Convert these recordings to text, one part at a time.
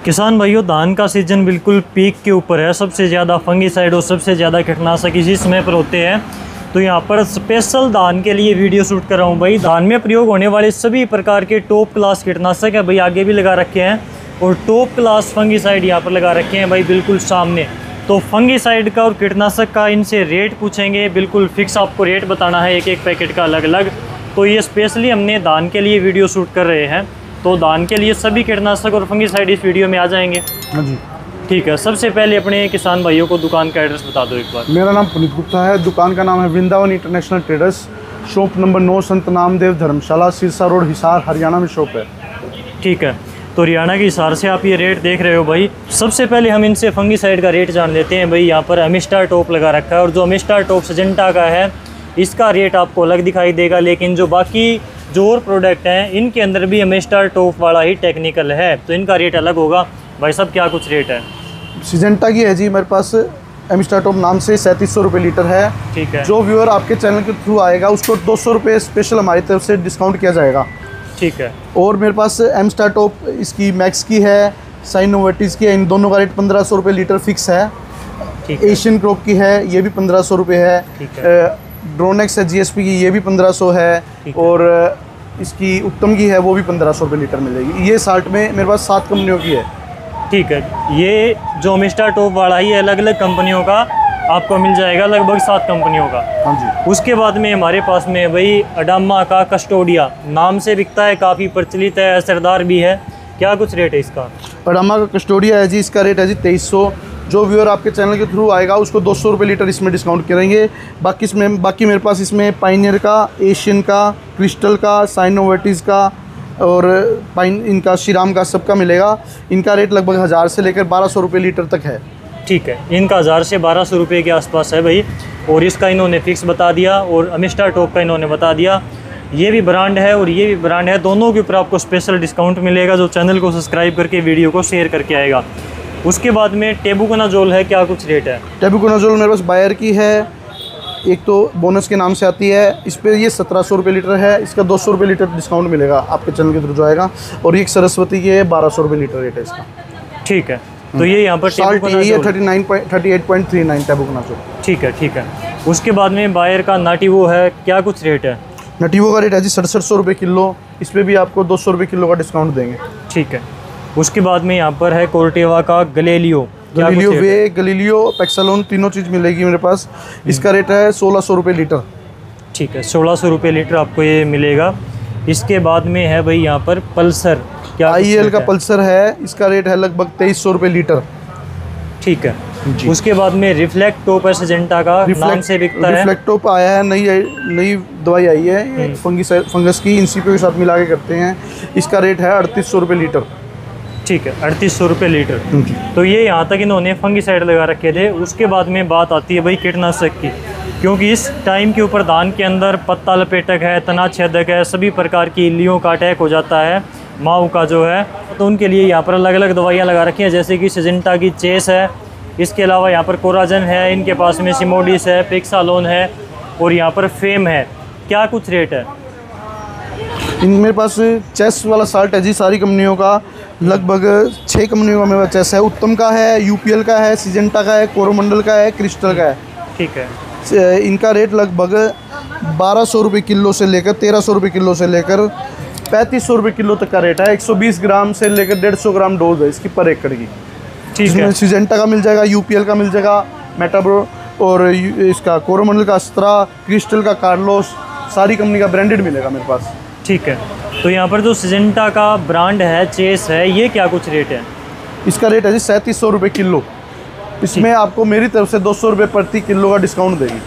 किसान भाइयों, धान का सीजन बिल्कुल पीक के ऊपर है। सबसे ज़्यादा फंगीसाइड और सबसे ज़्यादा कीटनाशक इसी समय पर होते हैं। तो यहाँ पर स्पेशल धान के लिए वीडियो शूट कर रहा हूँ भाई। धान में प्रयोग होने वाले सभी प्रकार के टॉप क्लास कीटनाशक है भाई, आगे भी लगा रखे हैं, और टॉप क्लास फंगीसाइड यहाँ पर लगा रखे हैं भाई बिल्कुल सामने। तो फंगीसाइड का और कीटनाशक का इनसे रेट पूछेंगे, बिल्कुल फिक्स आपको रेट बताना है एक एक पैकेट का अलग अलग। तो ये स्पेशली हमने धान के लिए वीडियो शूट कर रहे हैं। तो धान के लिए सभी कीटनाशक और फंगीसाइड इस वीडियो में आ जाएंगे। हाँ जी, ठीक है। सबसे पहले अपने किसान भाइयों को दुकान का एड्रेस बता दो एक बार। मेरा नाम पुनीत गुप्ता है। दुकान का नाम है Vrindavan international traders, shop number 9 संत नामदेव धर्मशाला, सिरसा रोड, हिसार, हरियाणा में शॉप है। ठीक है। तो हरियाणा के हिसार से आप ये रेट देख रहे हो भाई। सबसे पहले हम इनसे फंगीसाइड का रेट जान लेते हैं भाई। यहाँ पर अमिस्टार टॉप लगा रखा है, और जो अमिस्टार टॉप सिजेंटा का है इसका रेट आपको अलग दिखाई देगा। लेकिन जो बाकी जो और प्रोडक्ट हैं इनके अंदर भी अमिस्टार टॉप वाला ही टेक्निकल है, तो इनका रेट अलग होगा। भाई साहब क्या कुछ रेट है? सिजेंटा की है जी मेरे पास अमिस्टार टॉप नाम से 3700 रुपये लीटर है। ठीक है। जो व्यूअर आपके चैनल के थ्रू आएगा उसको 200 रुपये स्पेशल हमारी तरफ से डिस्काउंट किया जाएगा। ठीक है। और मेरे पास अमिस्टार टॉप इसकी मैक्स की है, साइनोवेटिस की है, इन दोनों का रेट 1500 रुपये लीटर फिक्स है। ठीक है। एशियन क्रॉप की है, ये भी 1500 रुपये है। ठीक है। ड्रोनेक्स है जीएसपी की, ये भी 1500 है। और इसकी उत्तम की है, वो भी 1500 रुपये लीटर मिलेगी। ये साल्ट में मेरे पास 7 कंपनियों की है। ठीक है। ये जो अमिस्टार टॉप वाला ही अलग अलग कंपनियों का आपको मिल जाएगा, लगभग 7 कंपनियों का। हाँ जी। उसके बाद में हमारे पास में भाई अडामा का कस्टोडिया नाम से बिकता है, काफ़ी प्रचलित है, असरदार भी है। क्या कुछ रेट है इसका? अडामा का कस्टोडिया है जी, इसका रेट है जी 2300। जो व्यूअर आपके चैनल के थ्रू आएगा उसको 200 रुपये लीटर इसमें डिस्काउंट करेंगे। बाकी मेरे पास इसमें पाइनियर का, एशियन का, क्रिस्टल का, साइनोवेटिस का और इनका श्रीराम का सबका मिलेगा। इनका रेट लगभग 1000 से लेकर 1200 रुपये लीटर तक है। ठीक है। इनका 1000 से 1200 रुपये के आसपास है भाई। और इसका इन्होंने फिक्स बता दिया, और अमिस्टार टॉप का इन्होंने बता दिया। ये भी ब्रांड है और ये भी ब्रांड है, दोनों के ऊपर आपको स्पेशल डिस्काउंट मिलेगा जो चैनल को सब्सक्राइब करके वीडियो को शेयर करके आएगा। उसके बाद में टेबुकोनाजोल है, क्या कुछ रेट है? टेबुकोनाजोल मेरे पास बायर की है, एक तो बोनस के नाम से आती है। इस पर ये 1700 रुपये लीटर है, इसका 200 रुपये लीटर डिस्काउंट मिलेगा आपके चैनल के थ्रू जो आएगा। और ये सरस्वती की है, 1200 रुपये लीटर रेट है इसका। ठीक है। तो ये यहाँ पर साल्ट ये 38.39 टेबुकोनाजोल। ठीक है। ठीक है। उसके बाद में बायर का नाटिवो है, क्या कुछ रेट है? नटिवो का रेट है जी 6700 रुपये किलो। इस पर भी आपको 200 रुपये किलो का डिस्काउंट देंगे। ठीक है। उसके बाद में यहाँ पर है कोर्टेवा का गलेलियो। गलीलियो पेक्सालोन तीनों चीज़ मिलेगी मेरे पास। इसका रेट है 1600 रुपये लीटर। ठीक है। 1600 रुपये लीटर आपको ये मिलेगा। इसके बाद में है भाई यहाँ पर पल्सर, क्या IEL का पल्सर है, इसका रेट है लगभग 2300 रुपये लीटर। ठीक है। उसके बाद में रिफ्लेक्ट टॉप है सिजेंटा का, नाम से बिकता है। रिफ्लेक्ट टॉप आया है, नई दवाई आई है, फंगस की, इंसिपियो के साथ मिला के करते हैं। इसका रेट है 3800 रुपये लीटर। ठीक है। 3800 रुपये लीटर। तो ये यहाँ तक इन्होंने फंगीसाइड लगा रखे थे। उसके बाद में बात आती है भाई कीटनाशक की, क्योंकि इस टाइम के ऊपर धान के अंदर पत्ता लपेटक है, तना छेदक है, सभी प्रकार की इल्लियों का अटैक हो जाता है, माऊ का जो है। तो उनके लिए यहाँ पर अलग अलग दवाइयाँ लगा रखी हैं, जैसे कि सिजेंटा की चेस है, इसके अलावा यहाँ पर कोराजन है, इनके पास में सिमोडिस है, पिक्सालोन है, और यहाँ पर फेम है। क्या कुछ रेट है? मेरे पास चेस वाला साल्ट है जी, सारी कंपनियों का, लगभग 6 कंपनियों का मेरे पास चेस है। उत्तम का है, UPL का है, सिजेंटा का है, कोरोमंडल का है, क्रिस्टल का है। ठीक है। इनका रेट लगभग 1200 रुपये किलो से लेकर 1300 रुपये किलो से लेकर 3500 रुपये किलो तक का रेट है। 120 ग्राम से लेकर 150 ग्राम डोज है इसकी पर एकड़ की। ठीक है। सिजेंटा का मिल जाएगा, UPL का मिल जाएगा, मेटाब्रो, और इसका कोरोमंडल का अस्त्रा, क्रिस्टल का कार्लोस, सारी कंपनी का ब्रांडेड मिलेगा मेरे पास। ठीक है। तो यहाँ पर जो सिजेंटा का ब्रांड है, चेस है, ये क्या कुछ रेट है? इसका रेट है जी 3700 रुपये किलो। इसमें आपको मेरी तरफ से 200 रुपये प्रति किलो का डिस्काउंट देगी।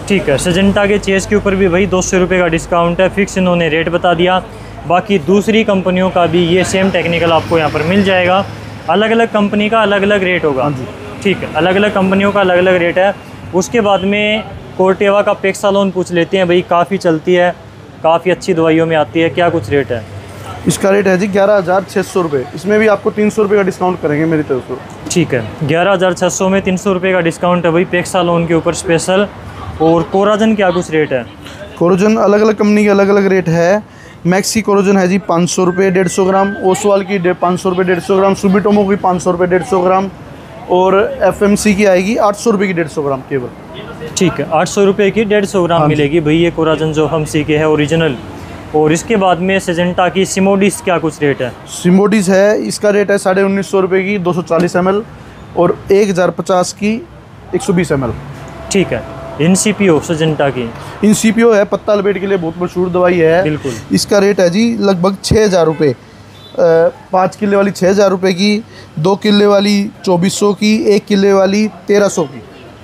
ठीक है। सिजेंटा के चेस के ऊपर भी भाई 200 रुपये का डिस्काउंट है, फिक्स इन्होंने रेट बता दिया। बाकी दूसरी कंपनियों का भी ये सेम टेक्निकल आपको यहाँ पर मिल जाएगा। अलग अलग कंपनी का अलग अलग रेट होगा। ठीक है। अलग अलग कंपनियों का अलग अलग रेट है। उसके बाद में कोर्टेवा का पेक्सालोन पूछ लेते हैं भाई, काफ़ी चलती है, काफ़ी अच्छी दवाइयों में आती है। क्या कुछ रेट है? इसका रेट है जी 11600 रुपये। इसमें भी आपको 300 रुपये का डिस्काउंट करेंगे मेरी तरफ से। ठीक है। 11600 में 300 रुपये का डिस्काउंट है भाई पेक्सालोन के ऊपर स्पेशल। और कोराजन क्या कुछ रेट है? कोराजन अलग अलग कंपनी के अलग अलग रेट है। मैक्सी कोरोजन है जी 500 रुपये 150 ग्राम, ओसवाल की 500 रुपये 150 ग्राम, सुबिटोमो की 500 रुपये 150 ग्राम, और FMC की आएगी 800 रुपये की 150 ग्राम केवल। ठीक है, 800 रुपये की 150 ग्राम मिलेगी भाई ये कोराजन जो FMC के है ओरिजिनल। और इसके बाद में सिजेंटा की सिमोडिस क्या कुछ रेट है? सिमोडिस है, इसका रेट है 1950 रुपये की 240 ml और 1050 की 120 ml। ठीक है, इनसीपीओ सिजेंटा की इनसीपीओ है, पत्ता लपेट के लिए बहुत मशहूर दवाई है। बिल्कुल। इसका रेट है जी लगभग 6000 रुपये। 5 किले वाली 6000 रुपये की, 2 किले वाली 2400 की, 1 किले वाली 1300 की।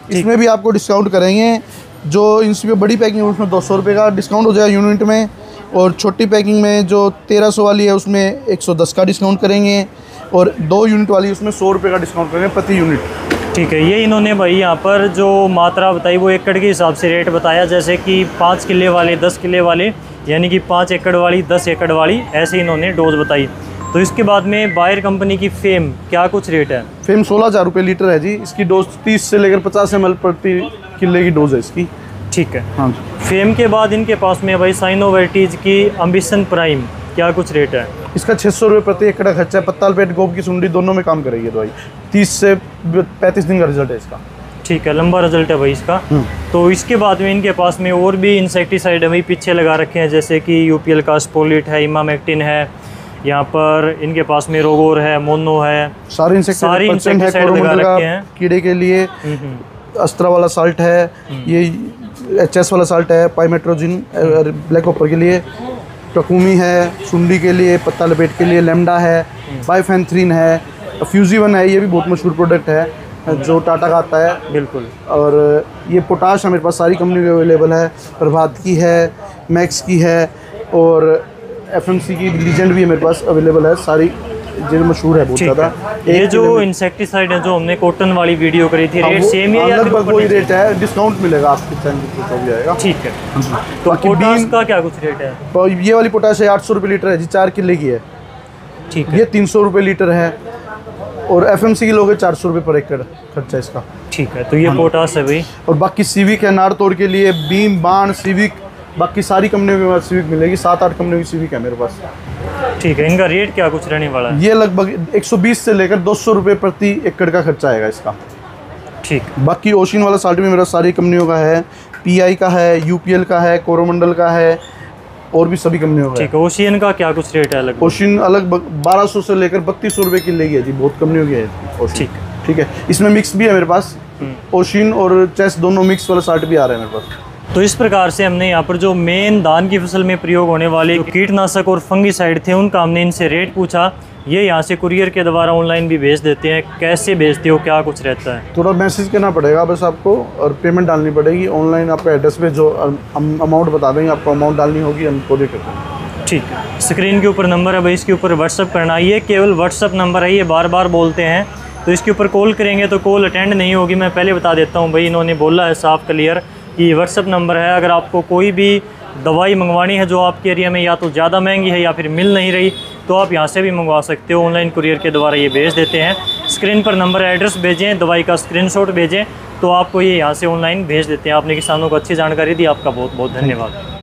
इसमें भी आपको डिस्काउंट करेंगे। जो इनसीपीओ बड़ी पैकिंग है उसमें 200 रुपये का डिस्काउंट हो जाएगा यूनिट में, और छोटी पैकिंग में जो 1300 वाली है उसमें 110 का डिस्काउंट करेंगे, और 2 यूनिट वाली उसमें 100 रुपये का डिस्काउंट करेंगे प्रति यूनिट। ठीक है, ये इन्होंने भाई यहाँ पर जो मात्रा बताई वो एकड़ के हिसाब से रेट बताया, जैसे कि 5 किले वाले 10 किले वाले, यानी कि 5 एकड़ वाली 10 एकड़ वाली, ऐसे इन्होंने डोज बताई। तो इसके बाद में बायर कंपनी की फेम क्या कुछ रेट है? फेम 16000 रुपये लीटर है जी। इसकी डोज 30 से लेकर 50 ml प्रति किले की डोज है इसकी। ठीक है। हाँ, फेम के बाद इनके पास में भाई साइनोवर्टीज की एम्बिशन प्राइम क्या कुछ रेट है? इसका 600 रुपये प्रति एकड़ का खर्चा है। पत्ता लपेट गोब की सुंडी दोनों में काम करेगी दवाई। 30 से 35 दिन का रिजल्ट है इसका। ठीक है, लंबा रिजल्ट है भाई इसका। तो इसके बाद में इनके पास में और भी इंसेक्टिसाइड है भाई पीछे लगा रखे हैं, जैसे कि UPL का स्पोलिट है, इमामेक्टिन है, यहाँ पर इनके पास में रोगोर है, मोनो है, सारे इंसेक्टिसाइड लगा रखे हैं कीड़े के लिए। अस्त्रा वाला साल्ट है, ये HS वाला साल्ट है, पाइमेट्रोजिन ब्लैक कॉपर के लिए, टकूमी है सुंडी के लिए, पत्ता लपेट के लिए, लेमडा है, बाइफेंथ्रीन है, फ्यूजीवन है, ये भी बहुत मशहूर प्रोडक्ट है जो टाटा का आता है। बिल्कुल। और ये पोटाश हमारे पास सारी कंपनी की अवेलेबल है, प्रभात की है, मैक्स की है, और FMC की लीजेंड भी मेरे पास अवेलेबल है। सारी जो मशहूर है बहुत ज़्यादा। ये जो इंसेक्टिसाइड है जो हमने कॉटन वाली वीडियो करी थी, रेट सेम ही है या लगभग वही रेट है? डिस्काउंट मिलेगा आपके चैनल पे भी आएगा। ठीक है। तो पोटाश का क्या कुछ रेट है? तो ये वाली पोटाश है 800 रुपये लीटर है जी, 4 किले की है। ठीक है। ये 300 रुपये लीटर है, और FMC की लोगे 400 रुपये पर एकड़ खर्चा इसका। ठीक है, तो ये पोटाश है भाई। और बाकी सिविक है नार तोड़ के लिए, बीम बाण सिविक, बाकी सारी कंपनियों के पास सिविक मिलेगी। 7-8 कंपनियों की सिविक है मेरे पास। ठीक है, इनका रेट क्या कुछ रहने वाला है? ये लगभग 120 से लेकर 200 रुपये प्रति एकड़ का खर्चा आएगा इसका। ठीक। बाकी ओशिन वाला साल्ट भी मेरा सारी कंपनियों का है, PI का है, UPL का है, कोरोमंडल का है, और भी सभी कंपनियों का। ठीक है, ओशियन का क्या कुछ रेट है अलग? ओशिन अलग 1200 से लेकर 3200 रुपये की लेगी है जी, बहुत कंपनियों की है ओशिन। ठीक। ठीक है, इसमें मिक्स भी है मेरे पास, ओशिन और चेस दोनों मिक्स वाला साल्ट भी आ रहे हैं मेरे पास। तो इस प्रकार से हमने यहाँ पर जो मेन धान की फसल में प्रयोग होने वाले कीटनाशक और फंगीसाइड थे उनका हमने इनसे रेट पूछा। ये यहाँ से कुरियर के द्वारा ऑनलाइन भी भेज देते हैं। कैसे भेजते हो, क्या कुछ रहता है? थोड़ा मैसेज करना पड़ेगा बस आपको, और पेमेंट डालनी पड़ेगी ऑनलाइन। आपका एड्रेस पे जो हम अमाउंट बता देंगे, आपको अमाउंट डालनी होगी, हम कोरियर कर देंगे। ठीक है, स्क्रीन के ऊपर नंबर है भाई, इसके ऊपर व्हाट्सअप करना है। ये केवल व्हाट्सअप नंबर है, ये बार बार बोलते हैं, तो इसके ऊपर कॉल करेंगे तो कॉल अटेंड नहीं होगी। मैं पहले बता देता हूँ भाई, इन्होंने बोला है साफ क्लियर कि व्हाट्सअप नंबर है। अगर आपको कोई भी दवाई मंगवानी है जो आपके एरिया में या तो ज़्यादा महंगी है या फिर मिल नहीं रही, तो आप यहाँ से भी मंगवा सकते हो। ऑनलाइन कुरियर के द्वारा ये भेज देते हैं। स्क्रीन पर नंबर एड्रेस भेजें, दवाई का स्क्रीनशॉट भेजें, तो आपको ये यहाँ से ऑनलाइन भेज देते हैं। आपने किसानों को अच्छी जानकारी दी, आपका बहुत बहुत धन्यवाद।